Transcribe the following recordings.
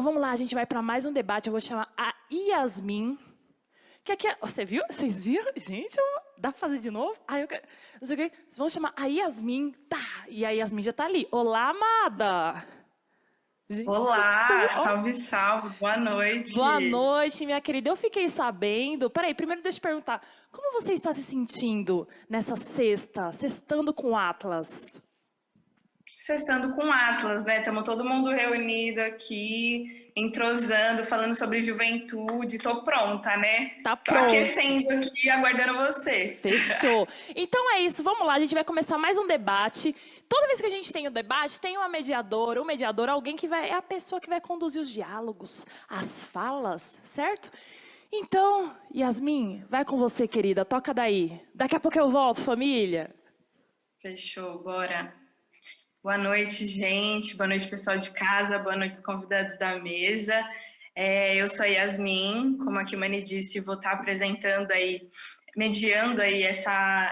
vamos lá, a gente vai para mais um debate. Eu vou chamar a Yasmin. Que aqui é... Você viu? Vocês viram? Gente, dá para fazer de novo? Eu quero... Vamos chamar a Yasmin. Tá. E a Yasmin já está ali. Olá, amada. Gente, Olá, salve, salve, boa boa noite. noite, minha querida. Eu fiquei sabendo... Peraí, primeiro deixa eu perguntar. Como você está se sentindo nessa sexta, sextando com Atlas? Sextando com Atlas, né? Estamos todo mundo reunido aqui, entrosando, falando sobre juventude. Tô pronta, né? Tá Tô pronto. aquecendo aqui, aguardando você. Fechou. Então é isso, vamos lá, a gente vai começar mais um debate. Toda vez que a gente tem um debate, tem uma mediadora, um mediador, alguém que vai, é a pessoa que vai conduzir os diálogos, as falas, certo? Então, Yasmin, vai com você, querida, toca daí. Daqui a pouco eu volto, família. Fechou, bora. Boa noite, gente. Boa noite, pessoal de casa. Boa noite, os convidados da mesa. Eu sou a Yasmin, como a Kimani disse, vou estar apresentando aí, mediando aí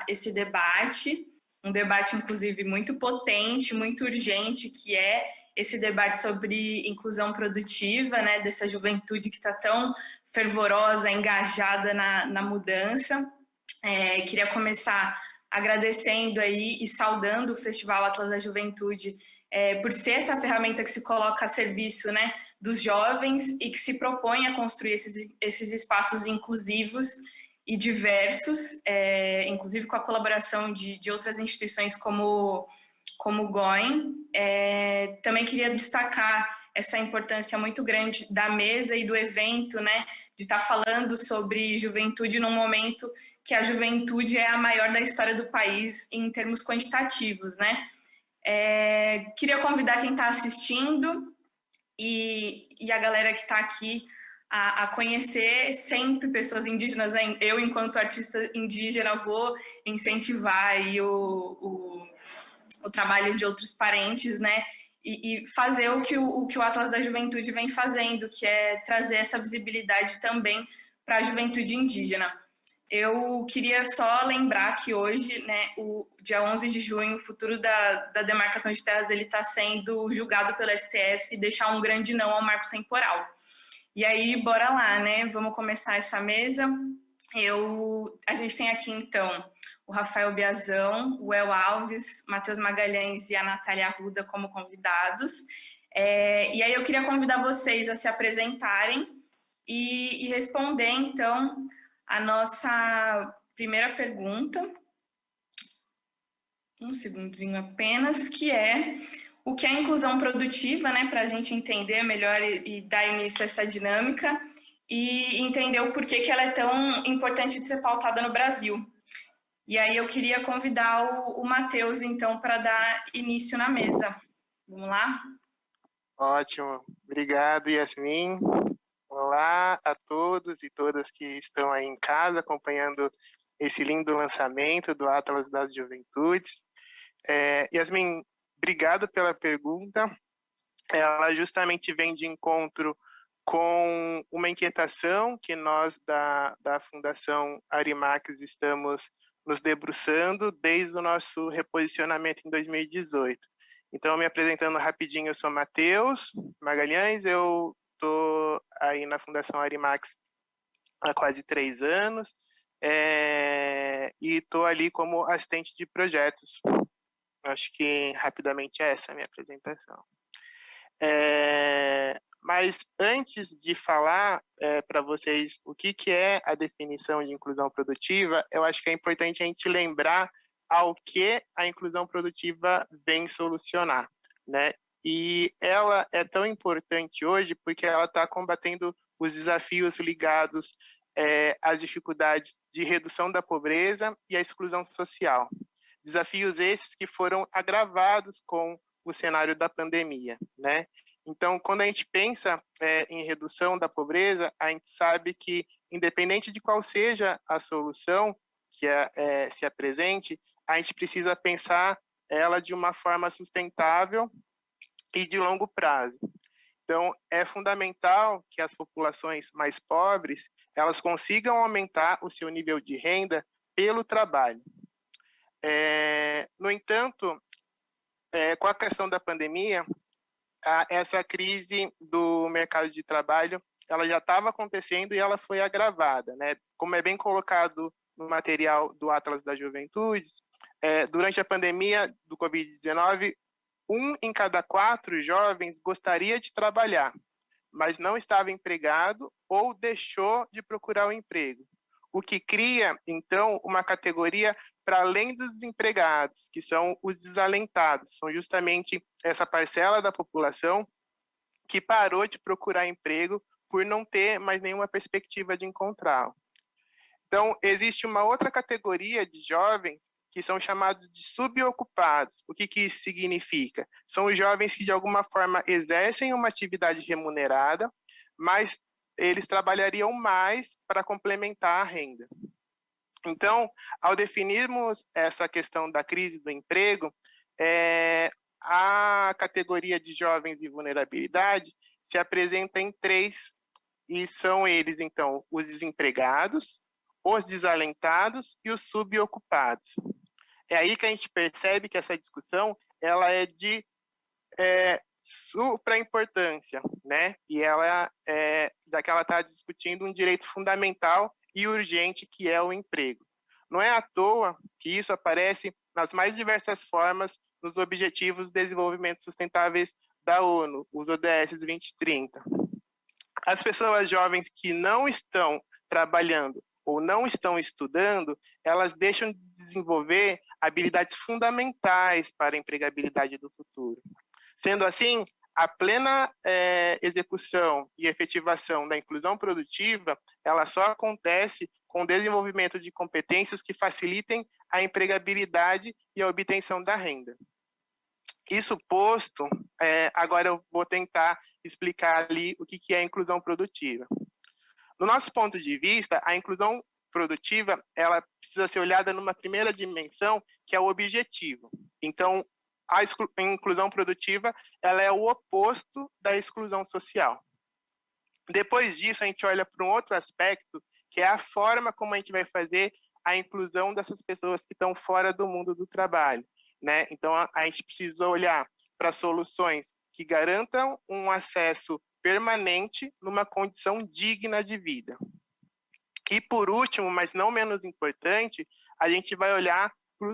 esse debate. Um debate, inclusive, muito potente, muito urgente, que é esse debate sobre inclusão produtiva, né, dessa juventude que está tão fervorosa, engajada na mudança. Queria começar agradecendo aí e saudando o Festival Atlas da Juventude por ser essa ferramenta que se coloca a serviço, né, dos jovens e que se propõe a construir esses espaços inclusivos e diversos, inclusive com a colaboração de outras instituições como o GOIN. Também queria destacar essa importância muito grande da mesa e do evento, né, de estar falando sobre juventude num momento que a juventude é a maior da história do país em termos quantitativos, né? Queria convidar quem está assistindo e a galera que está aqui a conhecer sempre pessoas indígenas. Eu, enquanto artista indígena, vou incentivar aí o trabalho de outros parentes, né? E fazer o que o Atlas da Juventude vem fazendo, que é trazer essa visibilidade também para a juventude indígena. Eu queria só lembrar que hoje, né, o dia 11 de junho, o futuro da demarcação de terras ele está sendo julgado pelo STF e deixar um grande não ao marco temporal. E aí, bora lá, né? Vamos começar essa mesa. A gente tem aqui, então, o Rafael Biazão, o El Alves, Matheus Magalhães e a Natália Arruda como convidados. E aí eu queria convidar vocês a se apresentarem e responder, então, a nossa primeira pergunta. Um segundinho apenas, que é o que é inclusão produtiva, né, para a gente entender melhor e dar início a essa dinâmica e entender o porquê que ela é tão importante de ser pautada no Brasil. E aí eu queria convidar o Matheus, então, para dar início na mesa. Vamos lá? Ótimo. Obrigado, Yasmin. Olá a todos e todas que estão aí em casa acompanhando esse lindo lançamento do Atlas das Juventudes. Yasmin, obrigado pela pergunta. Ela justamente vem de encontro com uma inquietação que nós da Fundação Arimax estamos nos debruçando desde o nosso reposicionamento em 2018. Então, me apresentando rapidinho, eu sou Matheus Magalhães, eu estou aí na Fundação Arimax há quase 3 anos e estou ali como assistente de projetos. Acho que rapidamente é essa a minha apresentação. Mas antes de falar para vocês o que é a definição de inclusão produtiva, eu acho que é importante a gente lembrar ao que a inclusão produtiva vem solucionar, né? E ela é tão importante hoje porque ela está combatendo os desafios ligados às dificuldades de redução da pobreza e à exclusão social. Desafios esses que foram agravados com o cenário da pandemia, né? Então, quando a gente pensa em redução da pobreza, a gente sabe que, independente de qual seja a solução que se apresente, a gente precisa pensar ela de uma forma sustentável e de longo prazo. Então, é fundamental que as populações mais pobres elas consigam aumentar o seu nível de renda pelo trabalho. No entanto, com a questão da pandemia, essa crise do mercado de trabalho, ela já estava acontecendo e ela foi agravada, né? Como é bem colocado no material do Atlas da Juventude, durante a pandemia do Covid-19, 1 em cada 4 jovens gostaria de trabalhar, mas não estava empregado ou deixou de procurar o emprego. O que cria, então, uma categoria para além dos desempregados, que são os desalentados. São justamente essa parcela da população que parou de procurar emprego por não ter mais nenhuma perspectiva de encontrá-lo. Então, existe uma outra categoria de jovens que são chamados de subocupados. O que isso significa? São os jovens que, de alguma forma, exercem uma atividade remunerada, mas eles trabalhariam mais para complementar a renda. Então, ao definirmos essa questão da crise do emprego, a categoria de jovens e vulnerabilidade se apresenta em 3, e são eles, então, os desempregados, os desalentados e os subocupados. É aí que a gente percebe que essa discussão ela é de supra importância, né? E ela já que ela está discutindo um direito fundamental e urgente que é o emprego. Não é à toa que isso aparece nas mais diversas formas nos Objetivos de Desenvolvimento Sustentáveis da ONU, os ODS 2030. As pessoas jovens que não estão trabalhando ou não estão estudando, elas deixam de desenvolver habilidades fundamentais para a empregabilidade do futuro. Sendo assim, a plena execução e efetivação da inclusão produtiva, ela só acontece com o desenvolvimento de competências que facilitem a empregabilidade e a obtenção da renda. Isso posto, agora eu vou tentar explicar ali o que é a inclusão produtiva. No nosso ponto de vista, a inclusão produtiva, ela precisa ser olhada numa primeira dimensão, que é o objetivo. Então, a inclusão produtiva, ela é o oposto da exclusão social. Depois disso, a gente olha para um outro aspecto, que é a forma como a gente vai fazer a inclusão dessas pessoas que estão fora do mundo do trabalho, né? Então, a gente precisa olhar para soluções que garantam um acesso permanente numa condição digna de vida. E, por último, mas não menos importante, a gente vai olhar para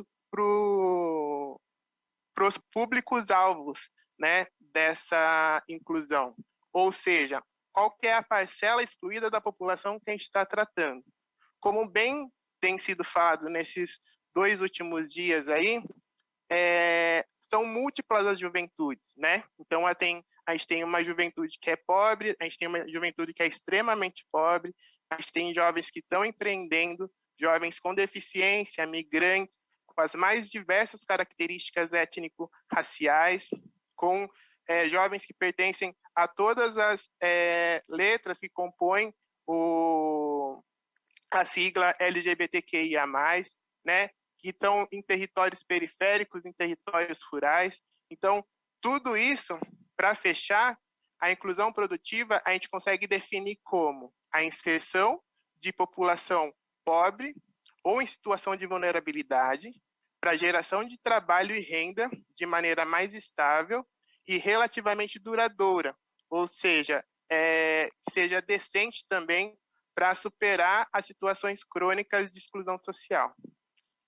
os públicos-alvos, né, dessa inclusão. Ou seja, qual que é a parcela excluída da população que a gente está tratando. Como bem tem sido falado nesses 2 últimos dias aí, são múltiplas as juventudes, né? Então, a gente tem uma juventude que é pobre, a gente tem uma juventude que é extremamente pobre, a gente tem jovens que estão empreendendo, jovens com deficiência, migrantes, com as mais diversas características étnico-raciais, com jovens que pertencem a todas as letras que compõem a sigla LGBTQIA+, né? Que estão em territórios periféricos, em territórios rurais. Então, tudo isso, para fechar, a inclusão produtiva, a gente consegue definir como a inserção de população pobre ou em situação de vulnerabilidade para geração de trabalho e renda de maneira mais estável e relativamente duradoura, ou seja, seja decente também para superar as situações crônicas de exclusão social.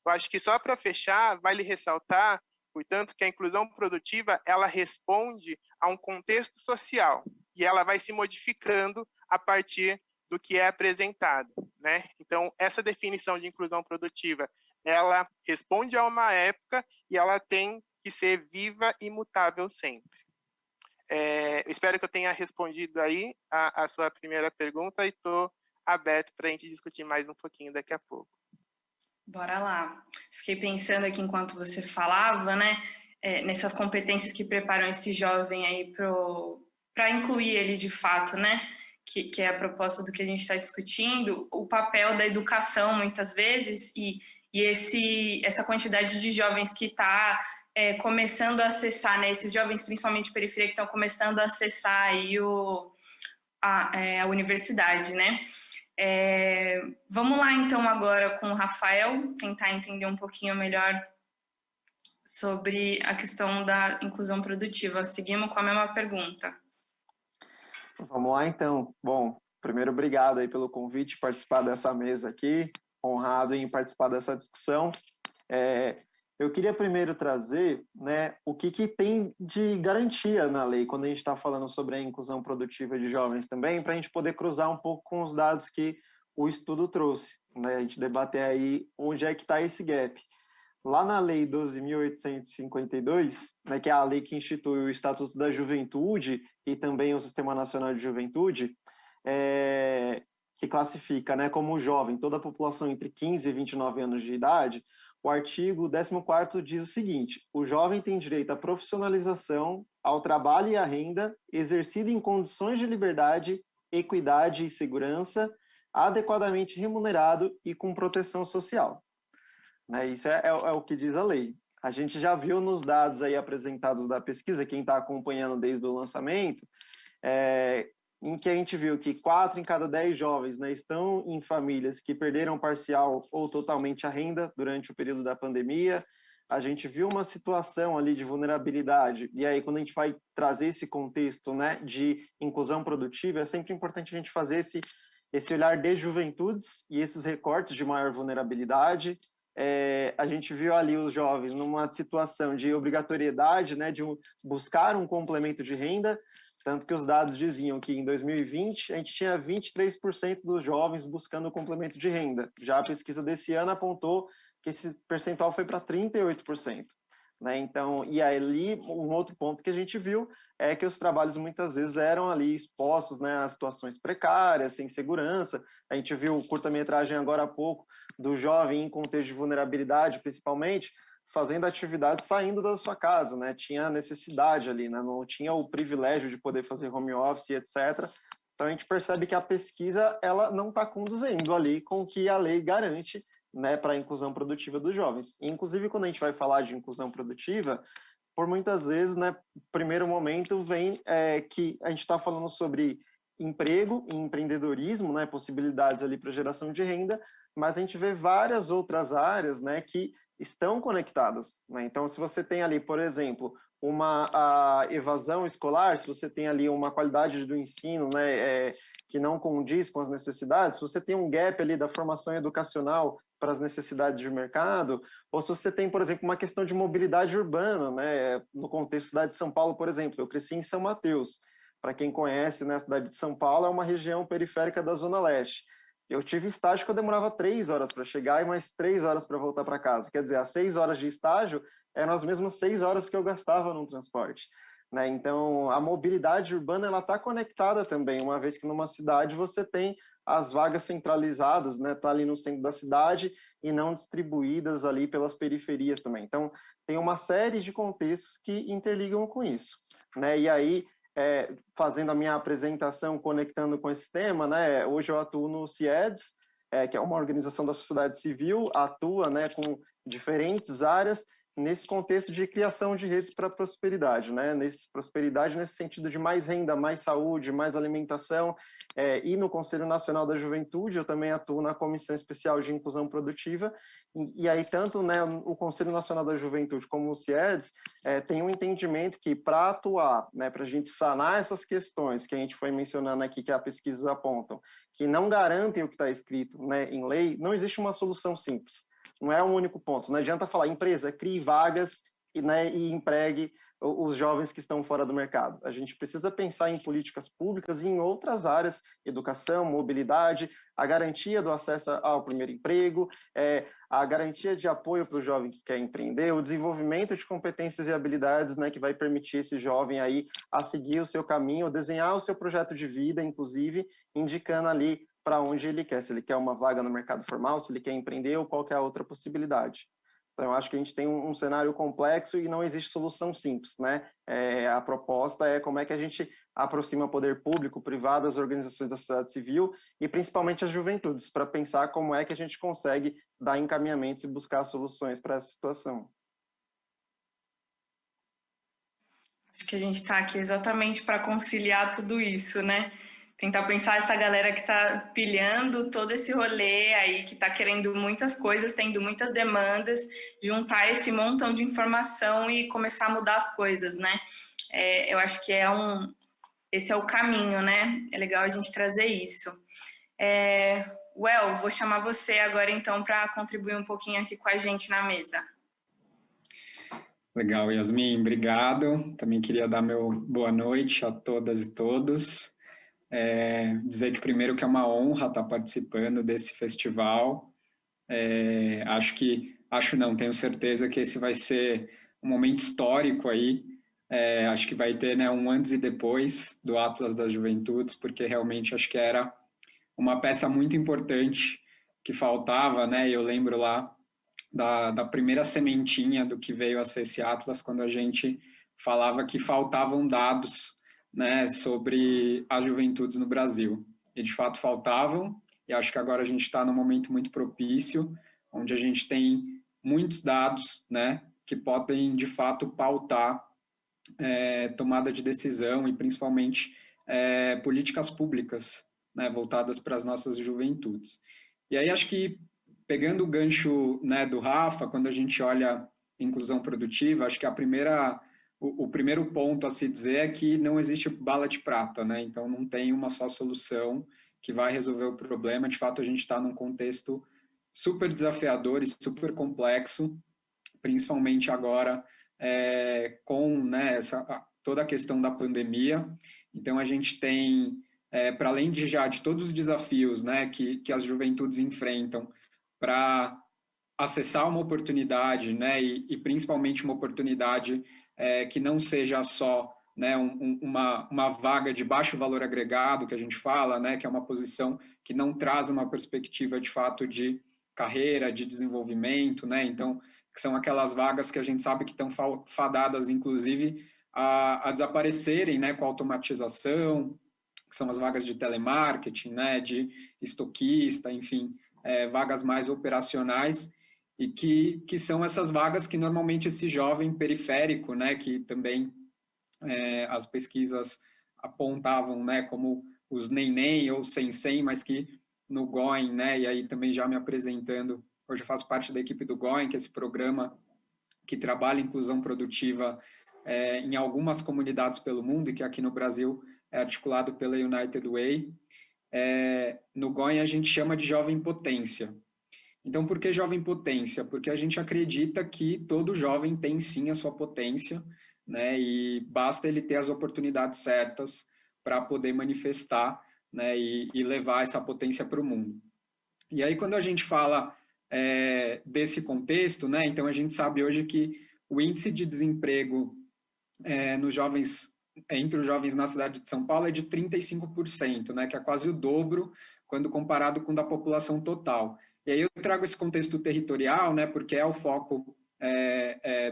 Eu acho que só para fechar, vale ressaltar, portanto, que a inclusão produtiva, ela responde a um contexto social e ela vai se modificando a partir do que é apresentado, né? Então, essa definição de inclusão produtiva, ela responde a uma época e ela tem que ser viva e mutável sempre. Eu espero que eu tenha respondido aí a sua primeira pergunta e estou aberto para a gente discutir mais um pouquinho daqui a pouco. Bora lá. Fiquei pensando aqui enquanto você falava, né, nessas competências que preparam esse jovem aí para incluir ele de fato, né, que é a proposta do que a gente está discutindo, o papel da educação muitas vezes e essa quantidade de jovens que está começando a acessar, né, esses jovens principalmente de periferia que estão começando a acessar aí a universidade, né. Vamos lá então agora com o Rafael, tentar entender um pouquinho melhor sobre a questão da inclusão produtiva. Seguimos com a mesma pergunta. Vamos lá, então. Bom, primeiro, obrigado aí pelo convite, participar dessa mesa aqui, honrado em participar dessa discussão. Eu queria primeiro trazer, né, o que tem de garantia na lei, quando a gente está falando sobre a inclusão produtiva de jovens também, para a gente poder cruzar um pouco com os dados que o estudo trouxe, né, a gente debater aí onde é que está esse gap. Lá na Lei 12.852, né, que é a lei que institui o Estatuto da Juventude e também o Sistema Nacional de Juventude, que classifica, né, como jovem toda a população entre 15 e 29 anos de idade, o artigo 14º diz o seguinte: o jovem tem direito à profissionalização, ao trabalho e à renda, exercido em condições de liberdade, equidade e segurança, adequadamente remunerado e com proteção social. Né? Isso é o que diz a lei. A gente já viu nos dados aí apresentados da pesquisa, quem está acompanhando desde o lançamento, em que a gente viu que 4 em cada 10 jovens, né, estão em famílias que perderam parcial ou totalmente a renda durante o período da pandemia. A gente viu uma situação ali de vulnerabilidade, e aí quando a gente vai trazer esse contexto, né, de inclusão produtiva, é sempre importante a gente fazer esse olhar de juventudes e esses recortes de maior vulnerabilidade. A gente viu ali os jovens numa situação de obrigatoriedade, né, de buscar um complemento de renda, tanto que os dados diziam que em 2020 a gente tinha 23% dos jovens buscando o complemento de renda. Já a pesquisa desse ano apontou que esse percentual foi para 38%. Né? Então, e ali um outro ponto que a gente viu é que os trabalhos muitas vezes eram ali expostos, né, a situações precárias, sem segurança. A gente viu curta-metragem agora há pouco do jovem em contexto de vulnerabilidade, principalmente, fazendo atividades saindo da sua casa, né? Tinha necessidade ali, né? Não tinha o privilégio de poder fazer home office, etc. Então a gente percebe que a pesquisa ela não está conduzindo ali com o que a lei garante, né, para a inclusão produtiva dos jovens. Inclusive, quando a gente vai falar de inclusão produtiva, por muitas vezes, né, primeiro momento vem que a gente está falando sobre emprego e empreendedorismo, né, possibilidades ali para geração de renda, mas a gente vê várias outras áreas, né, que estão conectadas. Né? Então, se você tem ali, por exemplo, a evasão escolar, se você tem ali uma qualidade do ensino, né, que não condiz com as necessidades, se você tem um gap ali da formação educacional para as necessidades de mercado, ou se você tem, por exemplo, uma questão de mobilidade urbana, né, no contexto da cidade de São Paulo, por exemplo, eu cresci em São Mateus. Para quem conhece, né, a cidade de São Paulo é uma região periférica da Zona Leste. Eu tive estágio que eu demorava 3 horas para chegar e mais 3 horas para voltar para casa. Quer dizer, as 6 horas de estágio eram as mesmas 6 horas que eu gastava no transporte. Né? Então, a mobilidade urbana ela está conectada também, uma vez que numa cidade você tem as vagas centralizadas, né? Tá ali no centro da cidade e não distribuídas ali pelas periferias também. Então, tem uma série de contextos que interligam com isso. Né? E aí, fazendo a minha apresentação, conectando com esse tema, né? Hoje eu atuo no CIEDS, que é uma organização da sociedade civil, atua, né, com diferentes áreas nesse contexto de criação de redes para a prosperidade, né? Prosperidade nesse sentido de mais renda, mais saúde, mais alimentação, e no Conselho Nacional da Juventude eu também atuo na Comissão Especial de Inclusão Produtiva, e aí tanto, né, o Conselho Nacional da Juventude como o CIEDS tem um entendimento que para atuar, né, para a gente sanar essas questões que a gente foi mencionando aqui, que as pesquisas apontam, que não garantem o que está escrito, né, em lei, não existe uma solução simples. Não é um único ponto. Não adianta falar, empresa, crie vagas e empregue os jovens que estão fora do mercado. A gente precisa pensar em políticas públicas e em outras áreas, educação, mobilidade, a garantia do acesso ao primeiro emprego, a garantia de apoio para o jovem que quer empreender, o desenvolvimento de competências e habilidades, né, que vai permitir esse jovem aí a seguir o seu caminho, desenhar o seu projeto de vida, inclusive, indicando ali para onde ele quer, se ele quer uma vaga no mercado formal, se ele quer empreender ou qualquer outra possibilidade. Então, eu acho que a gente tem um cenário complexo e não existe solução simples, né? A proposta é como é que a gente aproxima o poder público, privado, as organizações da sociedade civil e principalmente as juventudes, para pensar como é que a gente consegue dar encaminhamentos e buscar soluções para essa situação. Acho que a gente está aqui exatamente para conciliar tudo isso, né? Tentar pensar essa galera que está pilhando todo esse rolê aí, que está querendo muitas coisas, tendo muitas demandas, juntar esse montão de informação e começar a mudar as coisas, né? Eu acho que é esse é o caminho, né? É legal a gente trazer isso. Well, vou chamar você agora, então, para contribuir um pouquinho aqui com a gente na mesa. Legal, Yasmin, obrigado. Também queria dar meu boa noite a todas e todos. Dizer que primeiro que é uma honra estar participando desse festival. Tenho certeza que esse vai ser um momento histórico aí. Acho que vai ter, né, um antes e depois do Atlas das Juventudes, porque realmente acho que era uma peça muito importante que faltava, né? Eu lembro lá da primeira sementinha do que veio a ser esse Atlas, quando a gente falava que faltavam dados, né, sobre as juventudes no Brasil. E, de fato, faltavam, e acho que agora a gente está num momento muito propício, onde a gente tem muitos dados, né, que podem, de fato, pautar tomada de decisão e, principalmente, políticas públicas, né, voltadas para as nossas juventudes. E aí acho que, pegando o gancho, né, do Rafa, quando a gente olha inclusão produtiva, acho que o primeiro ponto a se dizer é que não existe bala de prata, né? Então não tem uma só solução que vai resolver o problema. De fato, a gente está num contexto super desafiador e super complexo, principalmente agora com, né, toda a questão da pandemia. Então a gente tem, para além de todos os desafios, né, que as juventudes enfrentam para acessar uma oportunidade, né, e principalmente uma oportunidade que não seja só, né, uma vaga de baixo valor agregado, que a gente fala, né, que é uma posição que não traz uma perspectiva de fato de carreira, de desenvolvimento, né, então, que são aquelas vagas que a gente sabe que estão fadadas, inclusive, a desaparecerem, né, com a automatização, que são as vagas de telemarketing, né, de estoquista, enfim, vagas mais operacionais, e que são essas vagas que normalmente esse jovem periférico, né, que também as pesquisas apontavam, né, como os neném ou sensei, mas que no GOEN, né, e aí também já me apresentando, hoje eu faço parte da equipe do GOEN, que é esse programa que trabalha inclusão produtiva em algumas comunidades pelo mundo, e que aqui no Brasil é articulado pela United Way. No GOEN a gente chama de jovem potência. Então, por que jovem potência? Porque a gente acredita que todo jovem tem sim a sua potência, né, e basta ele ter as oportunidades certas para poder manifestar, né, e levar essa potência para o mundo. E aí, quando a gente fala desse contexto, né, então a gente sabe hoje que o índice de desemprego nos jovens, entre os jovens na cidade de São Paulo é de 35%, né, que é quase o dobro quando comparado com o da população total. E aí eu trago esse contexto territorial, né, porque é o foco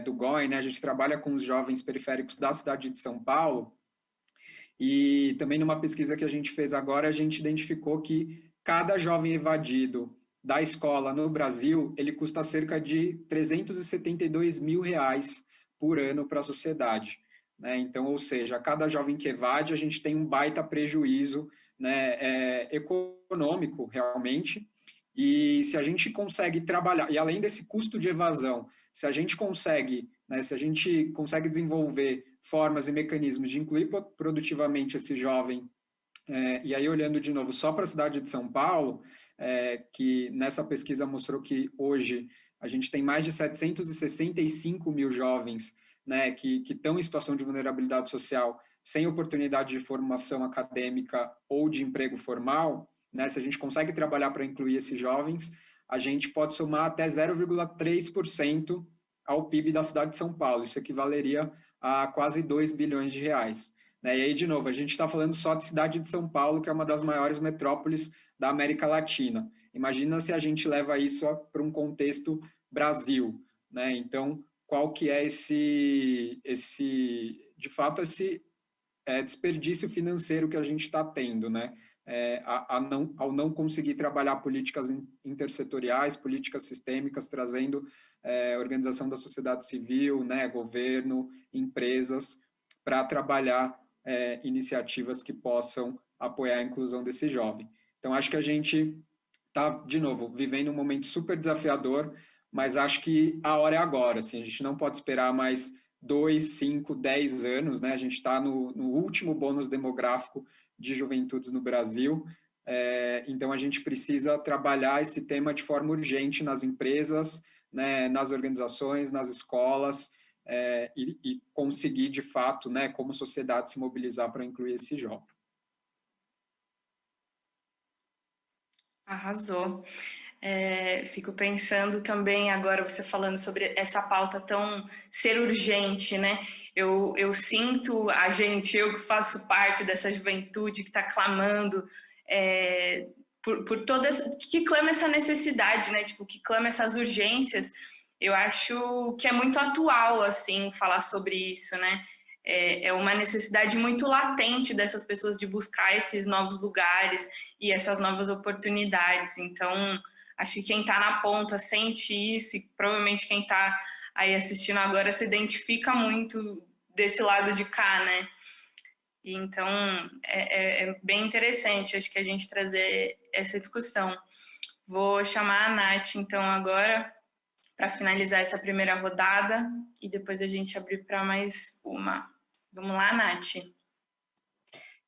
do GOEN, né, a gente trabalha com os jovens periféricos da cidade de São Paulo, e também numa pesquisa que a gente fez agora, a gente identificou que cada jovem evadido da escola no Brasil, ele custa cerca de R$372 mil por ano para a sociedade, né? Então, ou seja, cada jovem que evade, a gente tem um baita prejuízo, né, econômico, realmente. E se a gente consegue trabalhar, e além desse custo de evasão, se a gente consegue, né, se a gente consegue desenvolver formas e mecanismos de incluir produtivamente esse jovem, e aí olhando de novo só para a cidade de São Paulo, que nessa pesquisa mostrou que hoje a gente tem mais de 765 mil jovens, né, que estão em situação de vulnerabilidade social, sem oportunidade de formação acadêmica ou de emprego formal, né, se a gente consegue trabalhar para incluir esses jovens, a gente pode somar até 0,3% ao PIB da cidade de São Paulo. Isso equivaleria a quase 2 bilhões de reais. Né? E aí, de novo, a gente está falando só de cidade de São Paulo, que é uma das maiores metrópoles da América Latina. Imagina se a gente leva isso para um contexto Brasil. Né? Então, qual que é de fato, esse desperdício financeiro que a gente está tendo, né? Ao não conseguir trabalhar políticas intersetoriais, políticas sistêmicas, trazendo organização da sociedade civil, né, governo, empresas, para trabalhar iniciativas que possam apoiar a inclusão desse jovem. Então, acho que a gente está, de novo, vivendo um momento super desafiador, mas acho que a hora é agora. Assim, a gente não pode esperar mais 2, 5, 10 anos, né? A gente está no último bônus demográfico de juventudes no Brasil, então a gente precisa trabalhar esse tema de forma urgente nas empresas, né, nas organizações, nas escolas, e conseguir, de fato, né, como sociedade, se mobilizar para incluir esse jovem. Arrasou. Fico pensando também agora, você falando sobre essa pauta tão ser urgente, né? Eu sinto eu que faço parte dessa juventude que está clamando por toda que clama essa necessidade, né? Tipo, que clama essas urgências. Eu acho que é muito atual, assim, falar sobre isso, né? É uma necessidade muito latente dessas pessoas de buscar esses novos lugares e essas novas oportunidades. Então, acho que quem está na ponta sente isso e provavelmente quem está aí assistindo agora se identifica muito desse lado de cá, né? E então, é bem interessante, acho que a gente trazer essa discussão. Vou chamar a Nath, então, agora, para finalizar essa primeira rodada e depois a gente abrir para mais uma. Vamos lá, Nath.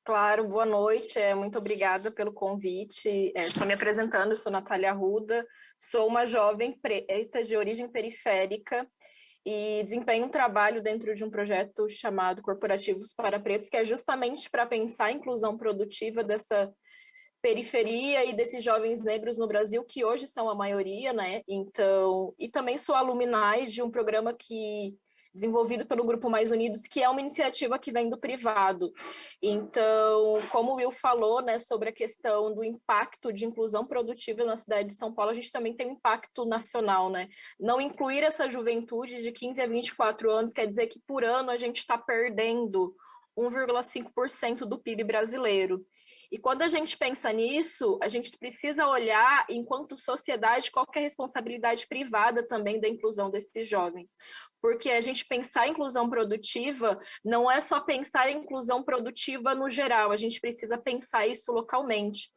Claro, boa noite, muito obrigada pelo convite. Só me apresentando, eu sou Natália Arruda, sou uma jovem preta de origem periférica e desempenho um trabalho dentro de um projeto chamado Corporativos para Pretos, que é justamente para pensar a inclusão produtiva dessa periferia e desses jovens negros no Brasil, que hoje são a maioria, né? Então, e também sou alumni de um programa desenvolvido pelo Grupo Mais Unidos, que é uma iniciativa que vem do privado. Então, como o Will falou, né, sobre a questão do impacto de inclusão produtiva na cidade de São Paulo, a gente também tem um impacto nacional, né? Não incluir essa juventude de 15 a 24 anos quer dizer que por ano a gente está perdendo 1,5% do PIB brasileiro. E quando a gente pensa nisso, a gente precisa olhar, enquanto sociedade, qual que é a responsabilidade privada também da inclusão desses jovens. Porque a gente pensar em inclusão produtiva não é só pensar em inclusão produtiva no geral, a gente precisa pensar isso localmente.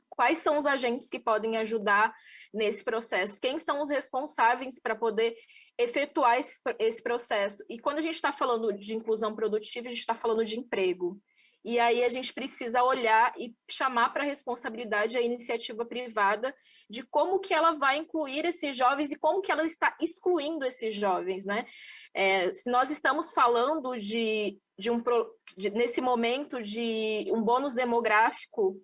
Quais são os agentes que podem ajudar nesse processo? Quem são os responsáveis para poder efetuar esse processo? E quando a gente está falando de inclusão produtiva, a gente está falando de emprego. E aí a gente precisa olhar e chamar para a responsabilidade a iniciativa privada de como que ela vai incluir esses jovens e como que ela está excluindo esses jovens, né? Se nós estamos falando nesse momento de um bônus demográfico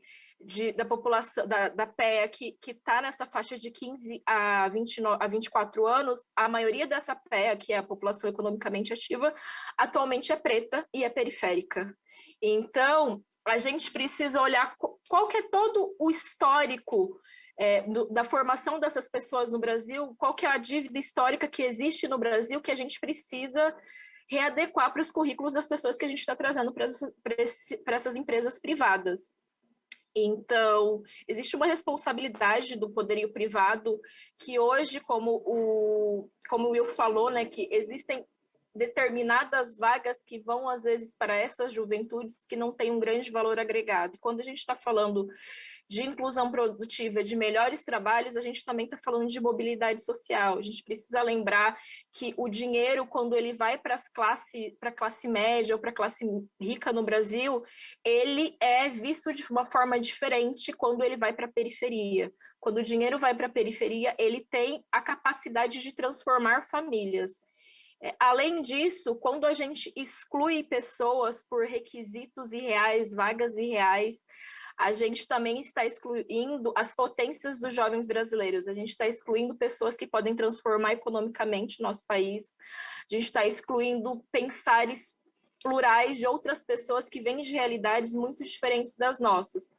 da população, da PEA, que está nessa faixa de 15 a 24 anos, a maioria dessa PEA, que é a população economicamente ativa, atualmente é preta e é periférica. Então, a gente precisa olhar qual que é todo o histórico da formação dessas pessoas no Brasil, qual que é a dívida histórica que existe no Brasil que a gente precisa readequar para os currículos das pessoas que a gente está trazendo para essas empresas privadas. Então, existe uma responsabilidade do poderio privado que hoje, como o Will falou, né, que existem determinadas vagas que vão, às vezes, para essas juventudes que não têm um grande valor agregado. E quando a gente está falando de inclusão produtiva, de melhores trabalhos, a gente também está falando de mobilidade social. A gente precisa lembrar que o dinheiro, quando ele vai para a classe média ou para a classe rica no Brasil, ele é visto de uma forma diferente quando ele vai para a periferia. Quando o dinheiro vai para a periferia, ele tem a capacidade de transformar famílias. Além disso, quando a gente exclui pessoas por requisitos irreais, vagas irreais, a gente também está excluindo as potências dos jovens brasileiros. A gente está excluindo pessoas que podem transformar economicamente o nosso país. A gente está excluindo pensares plurais de outras pessoas que vêm de realidades muito diferentes das nossas.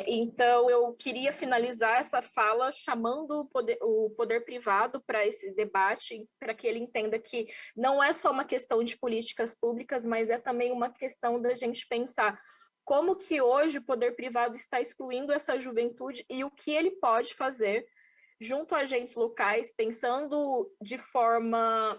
Então, eu queria finalizar essa fala chamando o poder privado para esse debate, para que ele entenda que não é só uma questão de políticas públicas, mas é também uma questão da gente pensar como que hoje o poder privado está excluindo essa juventude e o que ele pode fazer junto a agentes locais, pensando de forma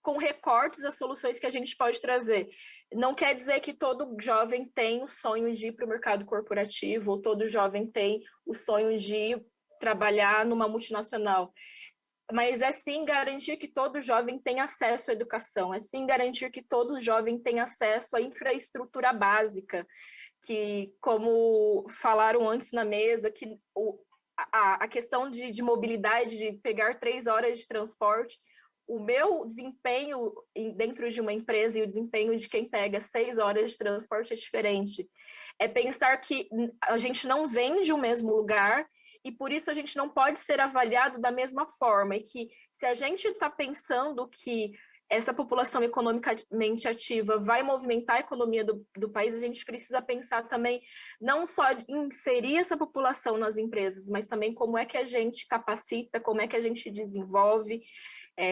com recortes as soluções que a gente pode trazer. Não quer dizer que todo jovem tem o sonho de ir para o mercado corporativo, ou todo jovem tem o sonho de trabalhar numa multinacional. mas é sim garantir que todo jovem tenha acesso à educação, é sim garantir que todo jovem tenha acesso à infraestrutura básica, que, como falaram antes na mesa, que a questão de mobilidade, de pegar 3 horas de transporte, o meu desempenho dentro de uma empresa e o desempenho de quem pega 6 horas de transporte é diferente. É pensar que a gente não vem de um mesmo lugar e por isso a gente não pode ser avaliado da mesma forma. E que se a gente está pensando que essa população economicamente ativa vai movimentar a economia do país, a gente precisa pensar também não só em inserir essa população nas empresas, mas também como é que a gente capacita, como é que a gente desenvolve,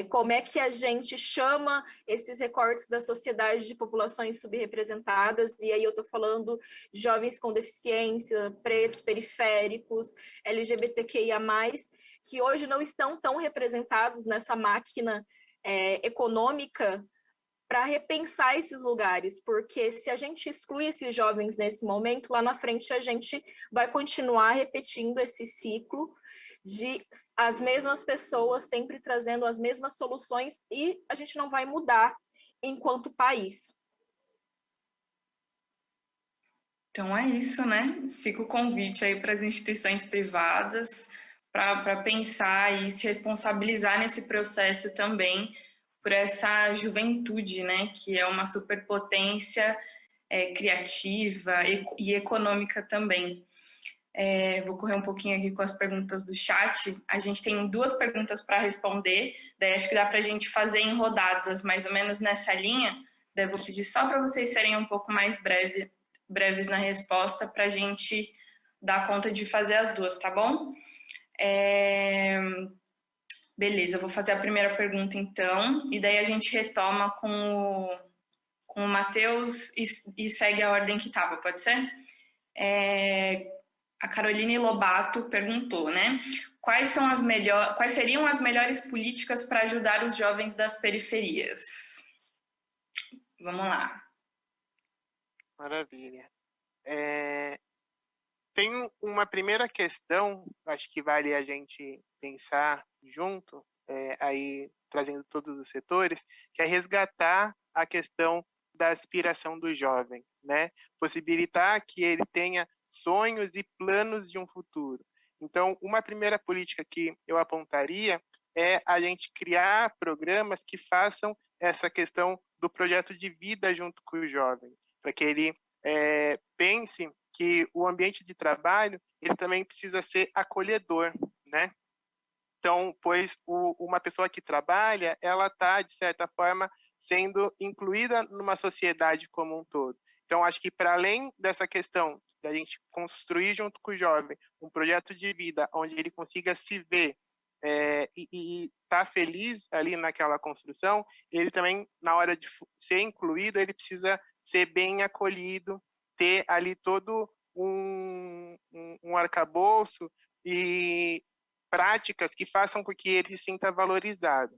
como é que a gente chama esses recortes da sociedade de populações subrepresentadas, e aí eu estou falando de jovens com deficiência, pretos, periféricos, LGBTQIA+, que hoje não estão tão representados nessa máquina econômica para repensar esses lugares, porque se a gente exclui esses jovens nesse momento, lá na frente a gente vai continuar repetindo esse ciclo de as mesmas pessoas sempre trazendo as mesmas soluções e a gente não vai mudar enquanto país. Então é isso, né? Fica o convite aí para as instituições privadas para pensar e se responsabilizar nesse processo também por essa juventude, né? Que é uma superpotência criativa e econômica também. Vou correr um pouquinho aqui com as perguntas do chat. A gente tem 2 perguntas para responder, daí acho que dá para a gente fazer em rodadas, mais ou menos nessa linha. Daí eu vou pedir só para vocês serem um pouco mais breves na resposta, para a gente dar conta de fazer as 2, tá bom? Beleza, eu vou fazer a primeira pergunta então, e daí a gente retoma com o Matheus e segue a ordem que estava, pode ser? A Caroline Lobato perguntou, né? Quais seriam as melhores políticas para ajudar os jovens das periferias? Vamos lá. Maravilha. Tem uma primeira questão, acho que vale a gente pensar junto, aí trazendo todos os setores, que é resgatar a questão da aspiração do jovem, né? Possibilitar que ele tenha sonhos e planos de um futuro. Então, uma primeira política que eu apontaria é a gente criar programas que façam essa questão do projeto de vida junto com o jovem, para que ele pense que o ambiente de trabalho ele também precisa ser acolhedor, né? Então, pois uma pessoa que trabalha, ela está, de certa forma, sendo incluída numa sociedade como um todo. Então, acho que para além dessa questão da gente construir junto com o jovem um projeto de vida onde ele consiga se ver e estar feliz ali naquela construção, ele também, na hora de ser incluído, ele precisa ser bem acolhido, ter ali todo um arcabouço e práticas que façam com que ele se sinta valorizado.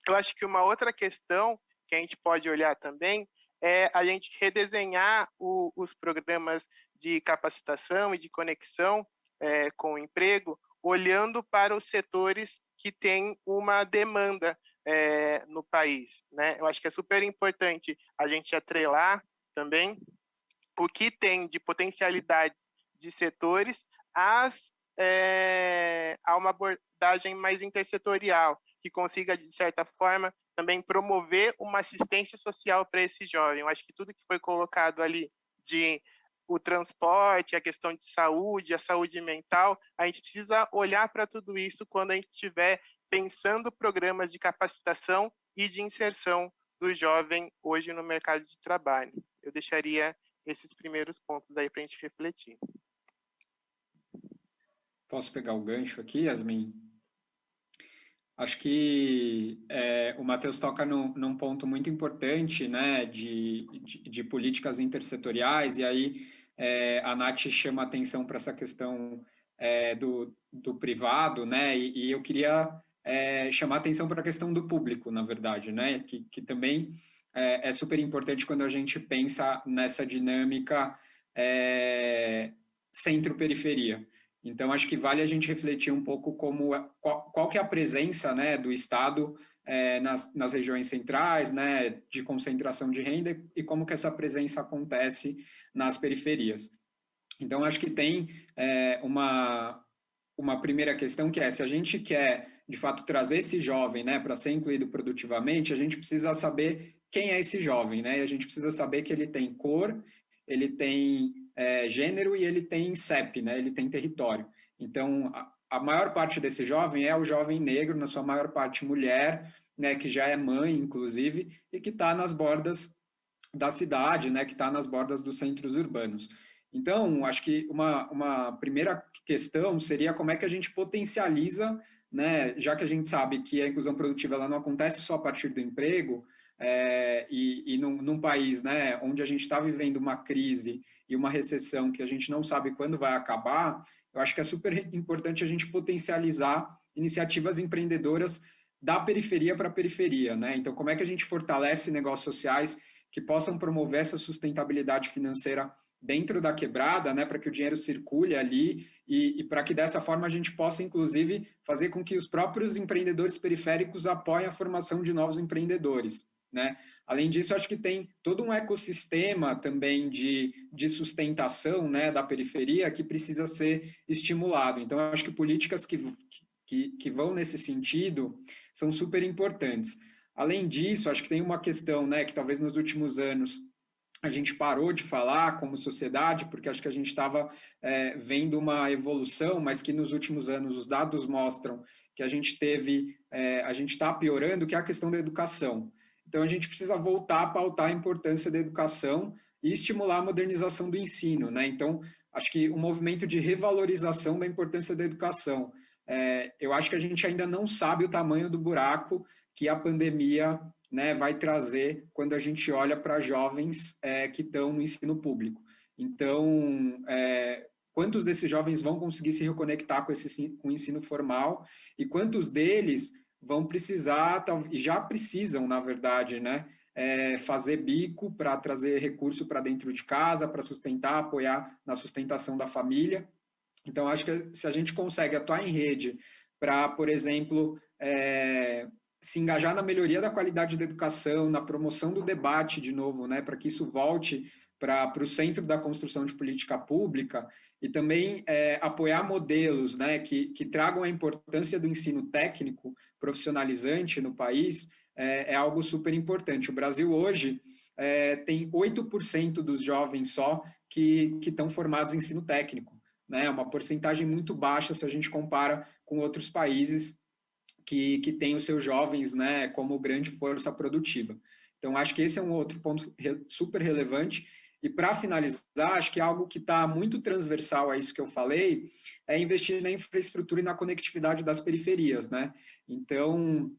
Eu acho que uma outra questão que a gente pode olhar também é a gente redesenhar os programas de capacitação e de conexão com o emprego, olhando para os setores que têm uma demanda no país, né? Eu acho que é super importante a gente atrelar também o que tem de potencialidades de setores a uma abordagem mais intersetorial, que consiga, de certa forma, também promover uma assistência social para esse jovem. Eu acho que tudo que foi colocado ali de o transporte, a questão de saúde, a saúde mental, a gente precisa olhar para tudo isso quando a gente estiver pensando programas de capacitação e de inserção do jovem hoje no mercado de trabalho. Eu deixaria esses primeiros pontos aí para a gente refletir. Posso pegar o gancho aqui, Yasmin? Acho que o Matheus toca num ponto muito importante, né, de políticas intersetoriais, e aí a Nath chama atenção para essa questão do privado, né, e eu queria chamar atenção para a questão do público, na verdade, né, que também é super importante quando a gente pensa nessa dinâmica centro-periferia. Então, acho que vale a gente refletir um pouco qual que é a presença, né, do Estado nas regiões centrais, né, de concentração de renda, e como que essa presença acontece nas periferias. Então, acho que tem uma primeira questão, que é, se a gente quer, de fato, trazer esse jovem, né, para ser incluído produtivamente, a gente precisa saber quem é esse jovem, né? E a gente precisa saber que ele tem cor, ele tem gênero e ele tem CEP, né? Ele tem território. Então, a maior parte desse jovem é o jovem negro, na sua maior parte mulher, né, que já é mãe, inclusive, e que está nas bordas da cidade, né, que está nas bordas dos centros urbanos. Então, acho que uma primeira questão seria como é que a gente potencializa, né, já que a gente sabe que a inclusão produtiva ela não acontece só a partir do emprego, e num país, né, onde a gente está vivendo uma crise e uma recessão que a gente não sabe quando vai acabar, eu acho que é super importante a gente potencializar iniciativas empreendedoras da periferia para a periferia, né? Então, como é que a gente fortalece negócios sociais que possam promover essa sustentabilidade financeira dentro da quebrada, né, para que o dinheiro circule ali e para que dessa forma a gente possa, inclusive, fazer com que os próprios empreendedores periféricos apoiem a formação de novos empreendedores, né? Além disso, acho que tem todo um ecossistema também de sustentação, né, da periferia que precisa ser estimulado. Então, acho que políticas que vão nesse sentido são super importantes. Além disso, acho que tem uma questão, né, que talvez nos últimos anos a gente parou de falar como sociedade, porque acho que a gente estava vendo uma evolução, mas que nos últimos anos os dados mostram que a gente está piorando, que é a questão da educação. Então, a gente precisa voltar a pautar a importância da educação e estimular a modernização do ensino, né? Então, acho que um movimento de revalorização da importância da educação. Eu acho que a gente ainda não sabe o tamanho do buraco que a pandemia, né, vai trazer quando a gente olha para jovens que estão no ensino público. Então, quantos desses jovens vão conseguir se reconectar com o ensino formal e quantos deles vão precisar, e já precisam, na verdade, né, fazer bico para trazer recurso para dentro de casa, para sustentar, apoiar na sustentação da família. Então, acho que se a gente consegue atuar em rede para, por exemplo, se engajar na melhoria da qualidade da educação, na promoção do debate, de novo, né, para que isso volte para o centro da construção de política pública, e também apoiar modelos, né, que tragam a importância do ensino técnico profissionalizante no país, é algo super importante. O Brasil hoje tem 8% dos jovens só que estão formados em ensino técnico, né, uma porcentagem muito baixa se a gente compara com outros países que têm os seus jovens, né, como grande força produtiva. Então, acho que esse é um outro ponto super relevante. E, para finalizar, acho que algo que está muito transversal a isso que eu falei é investir na infraestrutura e na conectividade das periferias, né? Então,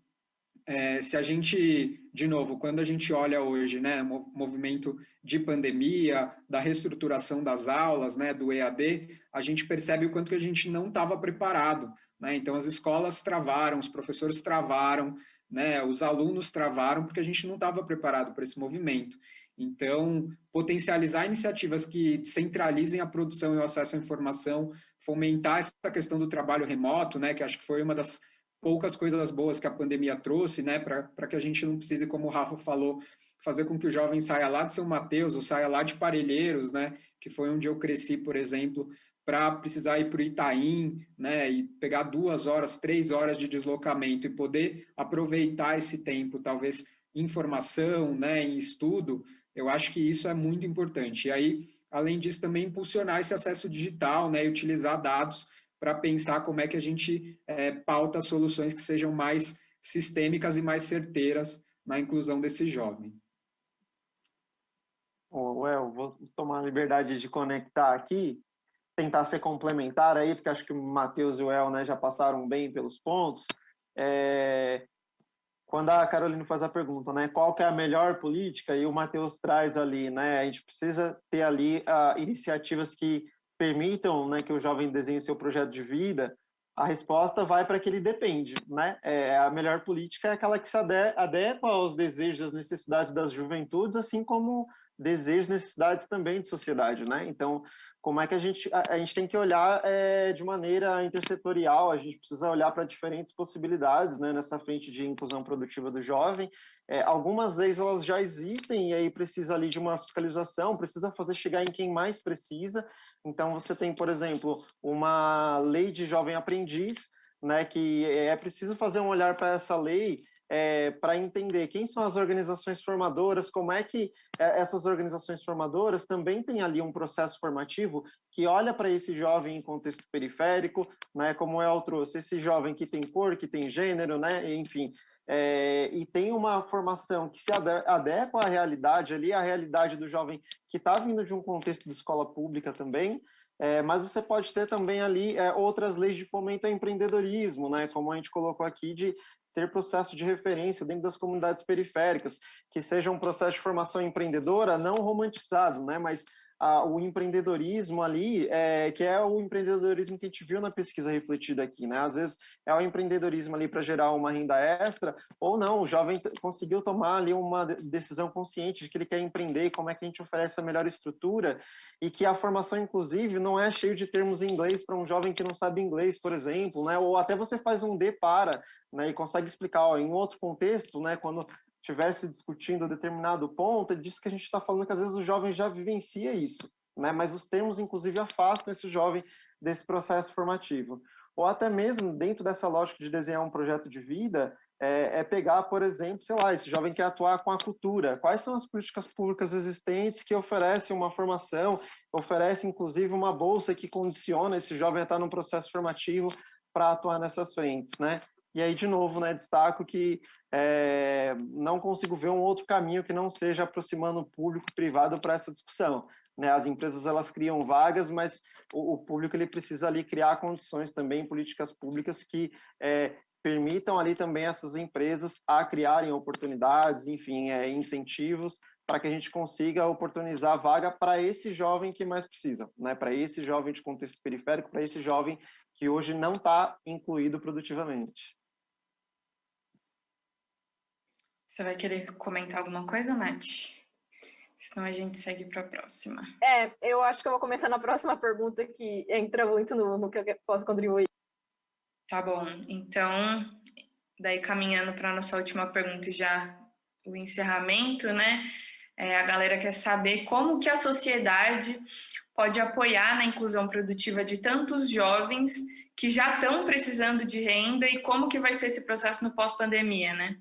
se a gente, de novo, quando a gente olha hoje, né, movimento de pandemia, da reestruturação das aulas, né, do EAD, a gente percebe o quanto que a gente não estava preparado, né? Então, as escolas travaram, os professores travaram, né, os alunos travaram, porque a gente não estava preparado para esse movimento. Então, potencializar iniciativas que centralizem a produção e o acesso à informação, fomentar essa questão do trabalho remoto, né, que acho que foi uma das poucas coisas boas que a pandemia trouxe, né, para que a gente não precise, como o Rafa falou, fazer com que o jovem saia lá de São Mateus ou saia lá de Parelheiros, né, que foi onde eu cresci, por exemplo, para precisar ir para o Itaim, né, e pegar 2 horas, 3 horas de deslocamento e poder aproveitar esse tempo, talvez em formação, né, em estudo. Eu acho que isso é muito importante. E aí, além disso, também impulsionar esse acesso digital, né, e utilizar dados para pensar como é que a gente pauta soluções que sejam mais sistêmicas e mais certeiras na inclusão desse jovem. Vou tomar a liberdade de conectar aqui, tentar ser complementar aí, porque acho que o Matheus e o El, né, já passaram bem pelos pontos. Quando a Caroline faz a pergunta, né, qual que é a melhor política, e o Matheus traz ali, né, a gente precisa ter ali iniciativas que permitam, né, que o jovem desenhe seu projeto de vida. A resposta vai para que ele depende, né? A melhor política é aquela que se adequa aos desejos, às necessidades das juventudes, assim como desejos e necessidades também de sociedade, né? Então, como é que a gente tem que olhar de maneira intersetorial, a gente precisa olhar para diferentes possibilidades, né, nessa frente de inclusão produtiva do jovem. Algumas leis elas já existem e aí precisa ali de uma fiscalização, precisa fazer chegar em quem mais precisa. Então você tem, por exemplo, uma lei de jovem aprendiz, né, que é preciso fazer um olhar para essa lei para entender quem são as organizações formadoras, como é que essas organizações formadoras também têm ali um processo formativo que olha para esse jovem em contexto periférico, né, como o El trouxe, esse jovem que tem cor, que tem gênero, né, enfim, e tem uma formação que se adequa à realidade ali, à realidade do jovem que está vindo de um contexto de escola pública também, mas você pode ter também ali outras leis de fomento ao empreendedorismo, né, como a gente colocou aqui, de ter processo de referência dentro das comunidades periféricas, que seja um processo de formação empreendedora não romantizado, né, mas o empreendedorismo ali, que é o empreendedorismo que a gente viu na pesquisa refletida aqui, né? Às vezes é o empreendedorismo ali para gerar uma renda extra, ou não, o jovem conseguiu tomar ali uma decisão consciente de que ele quer empreender e como é que a gente oferece a melhor estrutura, e que a formação, inclusive, não é cheio de termos em inglês para um jovem que não sabe inglês, por exemplo, né? Ou até você faz um D-para, né? E consegue explicar, ó, em outro contexto, né? Quando estivesse discutindo determinado ponto, é disso que a gente está falando, que às vezes o jovem já vivencia isso, né? Mas os termos, inclusive, afastam esse jovem desse processo formativo. Ou até mesmo, dentro dessa lógica de desenhar um projeto de vida, pegar, por exemplo, sei lá, esse jovem quer atuar com a cultura. Quais são as políticas públicas existentes que oferecem uma formação, oferecem, inclusive, uma bolsa que condiciona esse jovem a estar num processo formativo para atuar nessas frentes, né? E aí, de novo, né, destaco que não consigo ver um outro caminho que não seja aproximando o público privado para essa discussão, né? As empresas elas criam vagas, mas o público ele precisa ali criar condições também, políticas públicas que permitam ali também essas empresas a criarem oportunidades, enfim, incentivos para que a gente consiga oportunizar vaga para esse jovem que mais precisa, né? Para esse jovem de contexto periférico, para esse jovem que hoje não está incluído produtivamente. Você vai querer comentar alguma coisa, Nath? Senão a gente segue para a próxima. Eu acho que eu vou comentar na próxima pergunta, que entra muito no que eu posso contribuir. Tá bom. Então, daí caminhando para a nossa última pergunta e já o encerramento, né? A galera quer saber como que a sociedade pode apoiar na inclusão produtiva de tantos jovens que já estão precisando de renda e como que vai ser esse processo no pós-pandemia, né?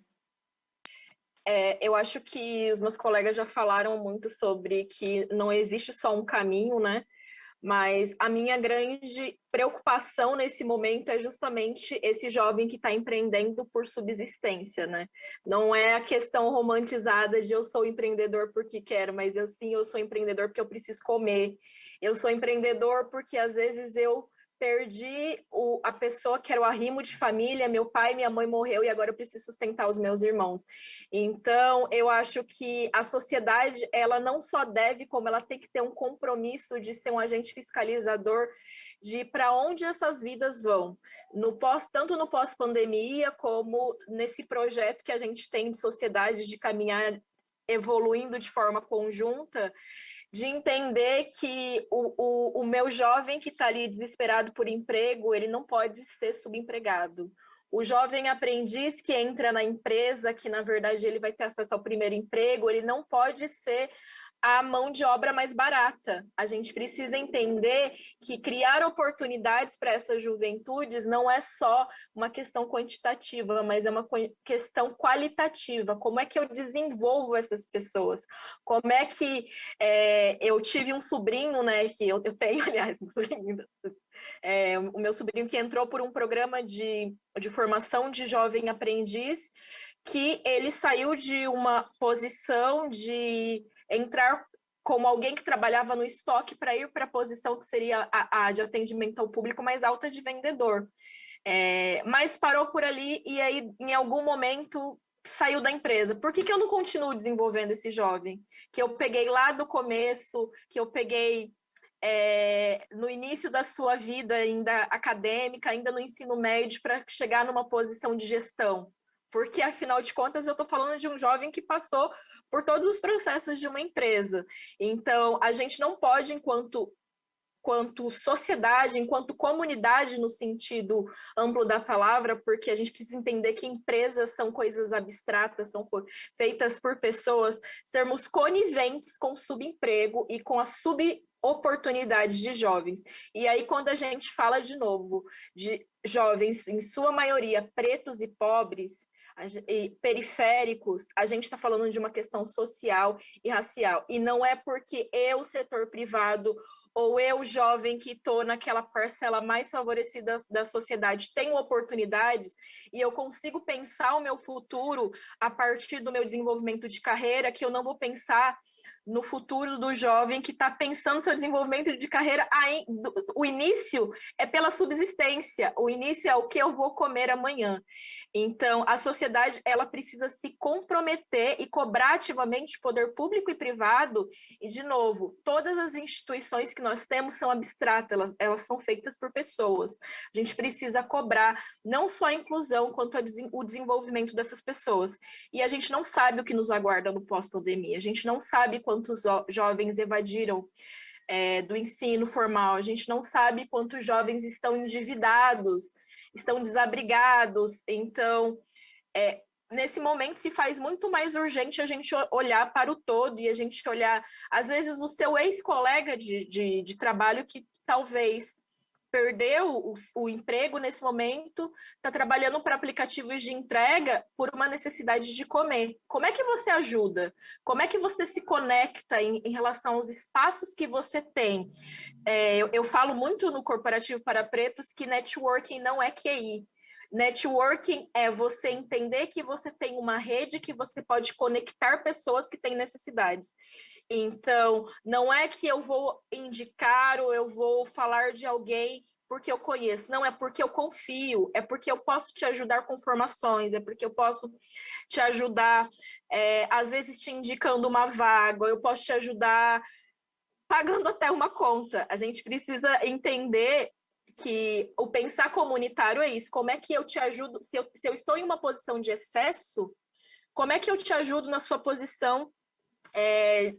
Eu acho que os meus colegas já falaram muito sobre que não existe só um caminho, né? Mas a minha grande preocupação nesse momento é justamente esse jovem que está empreendendo por subsistência, né? Não é a questão romantizada de eu sou empreendedor porque quero, mas eu sou empreendedor porque eu preciso comer. Eu sou empreendedor porque às vezes eu perdi a pessoa que era o arrimo de família, meu pai e minha mãe morreu e agora eu preciso sustentar os meus irmãos. Então, eu acho que a sociedade, ela não só deve, como ela tem que ter um compromisso de ser um agente fiscalizador de para onde essas vidas vão, tanto no pós-pandemia, como nesse projeto que a gente tem de sociedade de caminhar evoluindo de forma conjunta, de entender que o meu jovem que está ali desesperado por emprego, ele não pode ser subempregado. O jovem aprendiz que entra na empresa, que na verdade ele vai ter acesso ao primeiro emprego, ele não pode ser a mão de obra mais barata. A gente precisa entender que criar oportunidades para essas juventudes não é só uma questão quantitativa, mas é uma questão qualitativa. Como é que eu desenvolvo essas pessoas? Como é que eu tive um sobrinho, né, que eu tenho, aliás, um sobrinho, o meu sobrinho que entrou por um programa de formação de jovem aprendiz, que ele saiu de uma posição de entrar como alguém que trabalhava no estoque para ir para a posição que seria a de atendimento ao público mais alta de vendedor. Mas parou por ali e aí, em algum momento, saiu da empresa. Por que eu não continuo desenvolvendo esse jovem? Que eu peguei lá do começo, que eu peguei no início da sua vida ainda acadêmica, ainda no ensino médio, para chegar numa posição de gestão. Porque, afinal de contas, eu estou falando de um jovem que passou por todos os processos de uma empresa. Então, a gente não pode, enquanto enquanto sociedade, enquanto comunidade, no sentido amplo da palavra, porque a gente precisa entender que empresas são coisas abstratas, são feitas por pessoas, sermos coniventes com o subemprego e com a oportunidades de jovens. E aí, quando a gente fala de novo de jovens, em sua maioria pretos e pobres, e periféricos, a gente está falando de uma questão social e racial. E não é porque eu, setor privado, ou eu, jovem, que estou naquela parcela mais favorecida da sociedade, tenho oportunidades e eu consigo pensar o meu futuro a partir do meu desenvolvimento de carreira, que eu não vou pensar no futuro do jovem que está pensando seu desenvolvimento de carreira. O início é pela subsistência, o início é o que eu vou comer amanhã. Então, a sociedade ela precisa se comprometer e cobrar ativamente poder público e privado. E, de novo, todas as instituições que nós temos são abstratas, elas são feitas por pessoas. A gente precisa cobrar não só a inclusão, quanto o desenvolvimento dessas pessoas. E a gente não sabe o que nos aguarda no pós-pandemia, a gente não sabe quantos jovens evadiram do ensino formal, a gente não sabe quantos jovens estão endividados, estão desabrigados. Então, nesse momento se faz muito mais urgente a gente olhar para o todo e a gente olhar, às vezes, o seu ex-colega de trabalho que talvez perdeu o emprego nesse momento, está trabalhando para aplicativos de entrega por uma necessidade de comer. Como é que você ajuda? Como é que você se conecta em relação aos espaços que você tem? Eu falo muito no Corporativo para Pretos que networking não é QI. Networking é você entender que você tem uma rede que você pode conectar pessoas que têm necessidades. Então, não é que eu vou indicar ou eu vou falar de alguém porque eu conheço. Não, é porque eu confio, é porque eu posso te ajudar com formações, é porque eu posso te ajudar, às vezes te indicando uma vaga, eu posso te ajudar pagando até uma conta. A gente precisa entender que o pensar comunitário é isso. Como é que eu te ajudo? Se eu estou em uma posição de excesso, como é que eu te ajudo na sua posição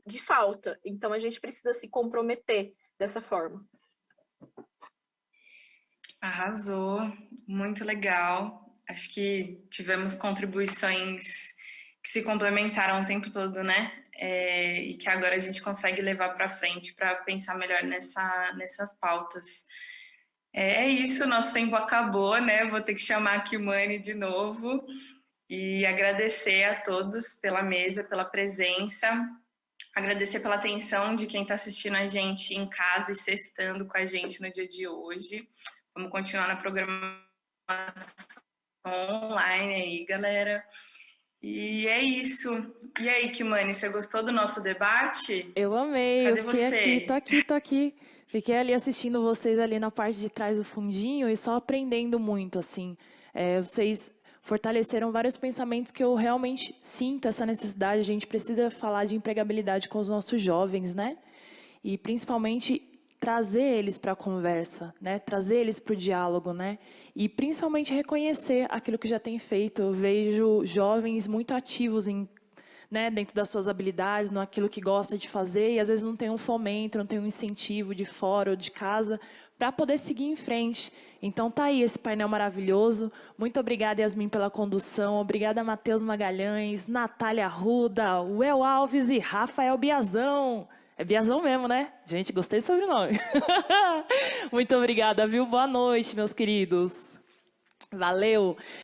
de falta? Então, a gente precisa se comprometer dessa forma. Arrasou, muito legal. Acho que tivemos contribuições que se complementaram o tempo todo, né? E que agora a gente consegue levar para frente para pensar melhor nessas pautas. É isso, nosso tempo acabou, né? Vou ter que chamar a Kimani de novo e agradecer a todos pela mesa, pela presença, agradecer pela atenção de quem está assistindo a gente em casa e sextando com a gente no dia de hoje. Vamos continuar na programação online aí, galera. E é isso. E aí, Kimani, você gostou do nosso debate? Eu amei. Cadê eu fiquei você? tô aqui. Fiquei ali assistindo vocês ali na parte de trás do fundinho e só aprendendo muito, assim. Vocês fortaleceram vários pensamentos que eu realmente sinto essa necessidade. A gente precisa falar de empregabilidade com os nossos jovens, né? E principalmente trazer eles para a conversa, né? Trazer eles para o diálogo, né? E principalmente reconhecer aquilo que já tem feito. Eu vejo jovens muito ativos dentro das suas habilidades, naquilo que gosta de fazer, e às vezes não tem um fomento, não tem um incentivo de fora ou de casa para poder seguir em frente. Então tá aí esse painel maravilhoso. Muito obrigada, Yasmin, pela condução. Obrigada, Matheus Magalhães, Natália Arruda, Uel Alves e Rafael Biazão. É Biazão mesmo, né? Gente, gostei do sobrenome. Muito obrigada, viu? Boa noite, meus queridos. Valeu.